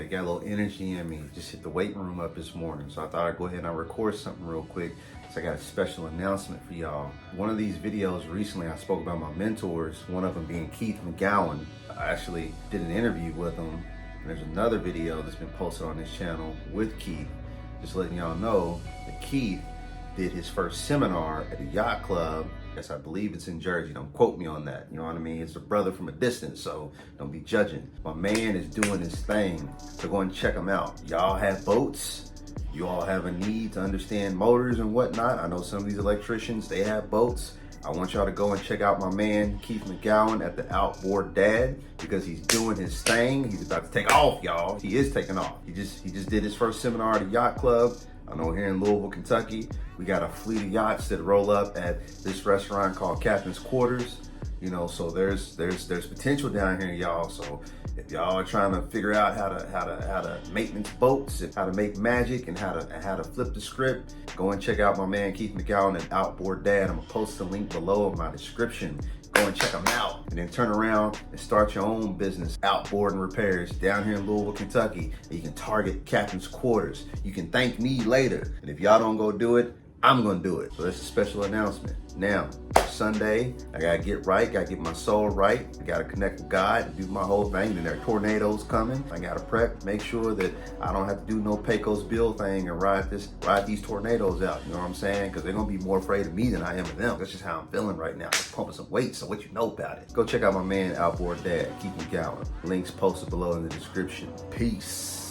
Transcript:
got a little energy in me. Just hit the weight room up this morning. So I thought I'd go ahead and record something real quick. So I got a special announcement for y'all. One of these videos recently, I spoke about my mentors, one of them being Keith McGowan. I actually did an interview with him. And there's another video that's been posted on this channel with Keith. Just letting y'all know that Keith did his first seminar at a yacht club. Yes, I believe it's in Jersey. Don't quote me on that. You know what I mean? It's a brother from a distance, so don't be judging. My man is doing his thing, so go and check him out. Y'all have boats. You all have a need to understand motors and whatnot. I know some of these electricians, they have boats. I want y'all to go and check out my man, Keith McGowan at the Outboard Dad, because he's doing his thing. He's about to take off, y'all. He is taking off. He just did his first seminar at a yacht club. I know here in Louisville, Kentucky, we got a fleet of yachts that roll up at this restaurant called Captain's Quarters. You know, so there's potential down here, y'all. So if y'all are trying to figure out how to maintenance boats, and how to make magic, and how to flip the script, go and check out my man Keith McGowan at Outboard Dad. I'm gonna post the link below in my description. Go and check them out, and then turn around and start your own business, outboard and repairs, down here in Louisville, Kentucky. And you can target Captain's Quarters. You can thank me later. And if y'all don't go do it, I'm gonna do it. So that's a special announcement. Now, Sunday, I gotta get right, gotta get my soul right. I gotta connect with God and do my whole thing. Then there are tornadoes coming. I gotta prep, make sure that I don't have to do no Pecos Bill thing and ride these tornadoes out. You know what I'm saying? Because they're gonna be more afraid of me than I am of them. That's just how I'm feeling right now. I'm pumping some weight, so what you know about it? Go check out my man, Outboard Dad, Keith McGowan. Links posted below in the description. Peace.